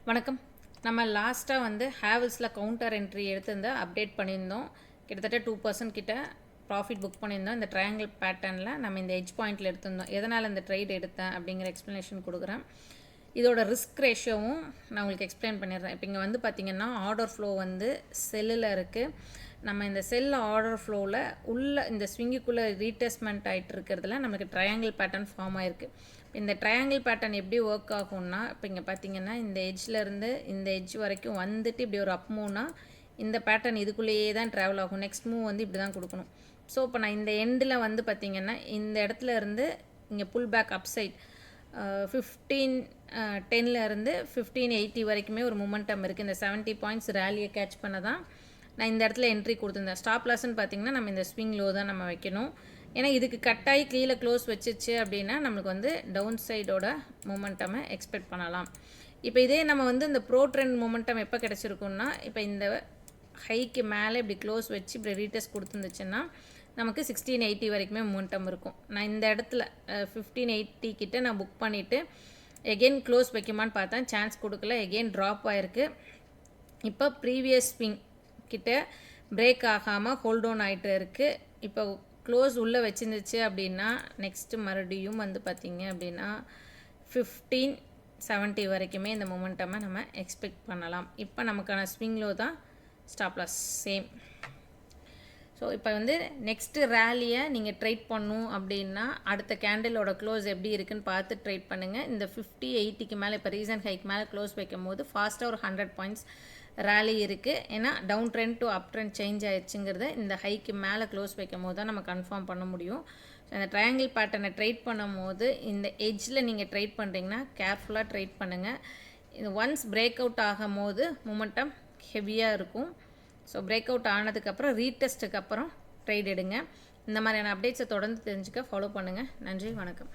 வணக்கம். நம்ம லாஸ்ட்டாக வந்து ஹேவல்ஸில் கவுண்டர் என்ட்ரி எடுத்திருந்தா அப்டேட் பண்ணியிருந்தோம். கிட்டத்தட்ட 2% கிட்ட ப்ராஃபிட் புக் பண்ணியிருந்தோம். இந்த ட்ரையாங்கிள் பேட்டர்னில் நம்ம இந்த எட்ஜ் பாயிண்டில் எடுத்திருந்தோம். எதனால் இந்த ட்ரேட் எடுத்தேன் அப்படிங்கிற எக்ஸ்ப்ளனேஷன் கொடுக்குறேன். இதோட ரிஸ்க் ரேஷியோவும் நான் உங்களுக்கு எக்ஸ்பிளைன் பண்ணிடுறேன். இப்போ இங்கே வந்து பார்த்திங்கன்னா ஆர்டர் ஃப்ளோ வந்து செல்லில் இருக்குது. நம்ம இந்த செல் ஆர்டர் ஃப்ளோவில் உள்ள இந்த ஸ்விங்குக்குள்ளே ரீடெஸ்ட்மெண்ட் ஆகிட்டு இருக்கிறதுல நமக்கு ட்ரையாங்கிள் பேட்டர்ன் ஃபார்ம் ஆகிருக்கு. இந்த ட்ரையாங்கிள் பேட்டர்ன் எப்படி ஒர்க் ஆகும்னா, இப்போ இங்கே பார்த்தீங்கன்னா இந்த எட்ஜ்லேருந்து இந்த எட்ஜ் வரைக்கும் வந்துட்டு இப்படி ஒரு அப் மூவ்னா இந்த பேட்டர்ன் இதுக்குள்ளேயே தான் ட்ராவல் ஆகும். நெக்ஸ்ட் மூவ் வந்து இப்படி தான் கொடுக்கணும். ஸோ இப்போ நான் இந்த எண்டில் வந்து பார்த்திங்கன்னா இந்த இடத்துல இருந்து இங்கே புல் பேக் அப் சைட் 1510 1580 வரைக்குமே ஒரு மொமெண்டம் இருக்குது. இந்த 70 பாயிண்ட்ஸ் ரேலியை கேட்ச் பண்ண தான் நான் இந்த இடத்துல என்ட்ரி கொடுத்துருந்தேன். ஸ்டாப் லாஸ்ன்னு பார்த்திங்கன்னா நம்ம இந்த ஸ்விங் லோ தான் நம்ம வைக்கணும். ஏன்னா இதுக்கு கட்டாகி கீழே க்ளோஸ் வச்சிச்சு அப்படின்னா நம்மளுக்கு வந்து டவுன் சைடோட மொமெண்டமை எக்ஸ்பெக்ட் பண்ணலாம். இப்போ இதே நம்ம வந்து இந்த ப்ரோ ட்ரெண்ட் மொமெண்டம் எப்போ கிடச்சிருக்குன்னா, இப்போ இந்த ஹைக்கு மேலே இப்படி க்ளோஸ் வச்சு இப்படி ரீடெஸ்ட் கொடுத்துருந்துச்சுன்னா நமக்கு 1680 வரைக்குமே மொமெண்டம் இருக்கும். நான் இந்த இடத்துல 1580 கிட்ட நான் புக் பண்ணிவிட்டு எகெயின் க்ளோஸ் வைக்குமான்னு பார்த்தேன். சான்ஸ் கொடுக்கல, எகெயின் ட்ராப் ஆகிருக்கு. இப்போ ப்ரீவியஸ் ஸ்விங் கிட்ட பிரேக் ஆகாமல் ஹோல்ட் ஆன் ஆகிட்டு இருக்குது. இப்போ க்ளோஸ் உள்ளே வச்சுருந்துச்சு அப்படின்னா நெக்ஸ்ட்டு மறுபடியும் வந்து பார்த்திங்க அப்படின்னா 1570 வரைக்குமே இந்த மொமெண்டமை நம்ம எக்ஸ்பெக்ட் பண்ணலாம். இப்போ நமக்கான ஸ்விங்லோ தான் ஸ்டாப் லாஸ் சேம். ஸோ இப்போ வந்து நெக்ஸ்ட்டு ரேலியை நீங்கள் ட்ரேட் பண்ணணும் அப்படின்னா அடுத்த கேண்டிலோட க்ளோஸ் எப்படி இருக்குன்னு பார்த்து ட்ரேட் பண்ணுங்கள். இந்த 50-80க்கு மேலே இப்போ ரீசன்ட் ஹைக்கு மேலே க்ளோஸ் வைக்கும் போது ஃபாஸ்ட்டாக ஒரு 100 பாயிண்ட்ஸ் ரேலி இருக்குது. ஏன்னா down trend to up trend change ஆயிடுச்சுங்கிறத இந்த ஹைக்கு மேலே க்ளோஸ் வைக்கும் போது தான் நம்ம கன்ஃபார்ம் பண்ண முடியும். ஸோ இந்த ட்ரையாங்கிள் பேட்டர்னை ட்ரேட் பண்ணும் போது இந்த எட்ஜில் நீங்கள் ட்ரேட் பண்ணுறீங்கன்னா கேர்ஃபுல்லாக ட்ரேட் பண்ணுங்கள். இது ஒன்ஸ் பிரேக் அவுட் ஆகும் போது மொமெண்டம் ஹெவியாக இருக்கும். ஸோ பிரேக் அவுட் ஆனதுக்கப்புறம் ரீடெஸ்ட்டுக்கு அப்புறம் ட்ரேட் எடுங்க. இந்த மாதிரியான அப்டேட்ஸை தொடர்ந்து தெரிஞ்சுக்க ஃபாலோ பண்ணுங்கள். நன்றி, வணக்கம்.